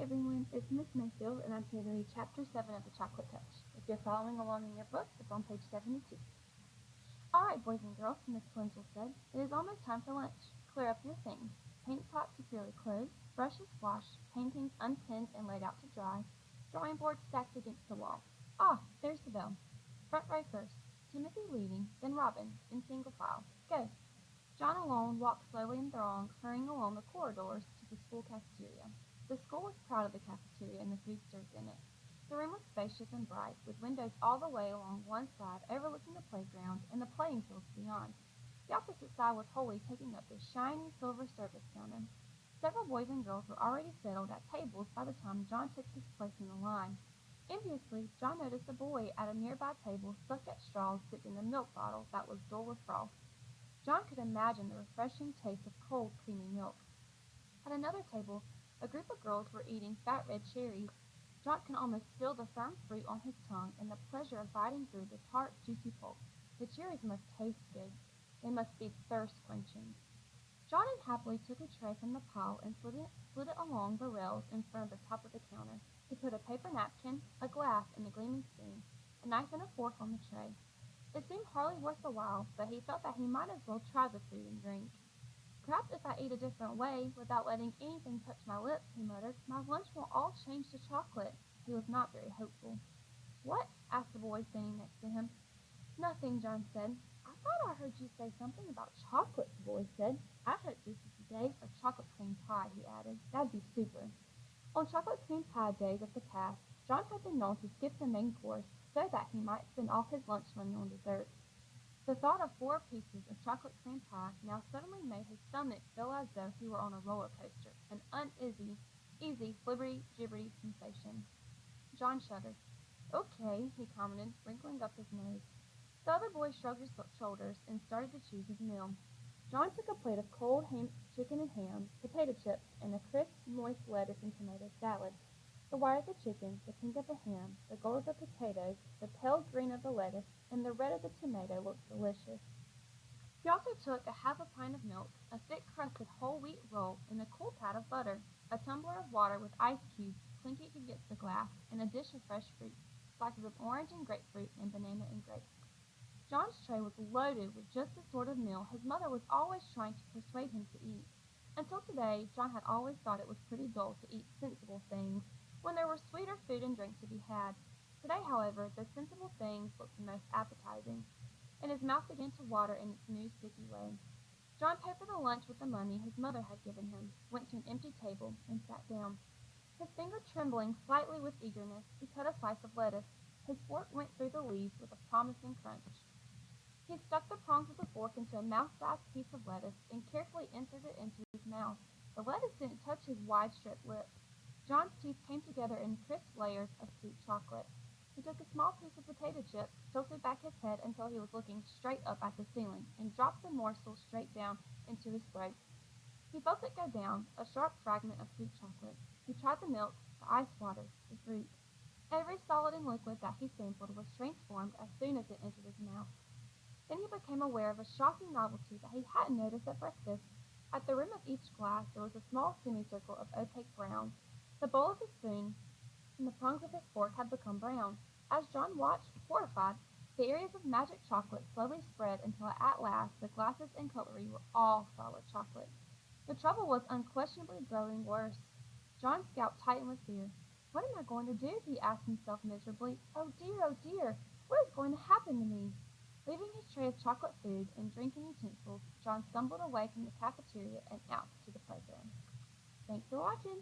everyone, it's Miss Mayfield, and I'm here to read Chapter 7 of The Chocolate Touch. If you're following along in your book, it's on page 72. All right, boys and girls, Miss Flinchel said, it is almost time for lunch. Clear up your things. Paint pots securely closed, brushes washed, paintings unpinned and laid out to dry, drawing board stacked against the wall. Ah, there's the bell. Front row first. Timothy leading, then Robin, in single file. Go. John alone walked slowly in the throng, hurrying along the corridors to the school cafeteria. The school was proud of the cafeteria and the food served in it. The room was spacious and bright, with windows all the way along one side overlooking the playground and the playing fields beyond. The opposite side was wholly taking up the shiny silver service counter. Several boys and girls were already settled at tables by the time John took his place in the line. Enviously, John noticed a boy at a nearby table sucked at straws dipped in a milk bottle that was dull with froth. John could imagine the refreshing taste of cold, creamy milk. At another table, a group of girls were eating fat red cherries. John could almost feel the firm fruit on his tongue and the pleasure of biting through the tart, juicy pulp. The cherries must taste good. They must be thirst-quenching. John unhappily took a tray from the pile and slid it along the rails in front of the top of the counter. He put a paper napkin, a glass, and a gleaming spoon, a knife and a fork on the tray. It seemed hardly worth the while, but he felt that he might as well try the food and drink. Perhaps if I eat a different way, without letting anything touch my lips, he muttered, my lunch will all change to chocolate. He was not very hopeful. What? Asked the boy standing next to him. Nothing, John said. I thought I heard you say something about chocolate, the boy said. I hope this is the day for chocolate cream pie, he added. That'd be super. On chocolate cream pie days of the past, John had been known to skip the main course so that he might spend all his lunch money on dessert. The thought of 4 pieces of chocolate cream pie now suddenly made his stomach feel as though he were on a roller coaster, an uneasy, easy, flibberty-gibberty sensation. John shuddered. Okay, he commented, wrinkling up his nose. The other boy shrugged his shoulders and started to choose his meal. John took a plate of cold chicken and ham, potato chips, and a crisp, moist lettuce and tomato salad. The white of the chicken, the pink of the ham, the gold of the potatoes, the pale green of the lettuce, and the red of the tomato looked delicious. He also took a half a pint of milk, a thick crusted whole wheat roll, and a cool pat of butter, a tumbler of water with ice cubes clinking against the glass, and a dish of fresh fruit, slices of orange and grapefruit, and banana and grapes. John's tray was loaded with just the sort of meal his mother was always trying to persuade him to eat. Until today, John had always thought it was pretty dull to eat sensible things when there were sweeter food and drink to be had. Today, however, the sensible things looked the most appetizing, and his mouth began to water in its new sticky way. John paid for the lunch with the money his mother had given him, went to an empty table, and sat down. His finger trembling slightly with eagerness, he cut a slice of lettuce. His fork went through the leaves with a promising crunch. He stuck the prongs of the fork into a mouth-sized piece of lettuce and carefully inserted it into his mouth. The lettuce didn't touch his wide-stripped lips. John's teeth came together in crisp layers of sweet chocolate. He took a small piece of potato chip, tilted back his head until he was looking straight up at the ceiling, and dropped the morsel straight down into his throat. He felt it go down, a sharp fragment of sweet chocolate. He tried the milk, the ice water, the fruit. Every solid and liquid that he sampled was transformed as soon as it entered his mouth. Then he became aware of a shocking novelty that he hadn't noticed at breakfast. At the rim of each glass there was a small semicircle of opaque brown. The bowl of his spoon and the prongs of his fork had become brown. As John watched, horrified, the areas of magic chocolate slowly spread until at last the glasses and cutlery were all solid chocolate. The trouble was unquestionably growing worse. John's scalp tightened with fear. What am I going to do? He asked himself miserably. Oh dear, what is going to happen to me? Leaving his tray of chocolate food and drinking utensils, John stumbled away from the cafeteria and out to the playground. Thanks for watching.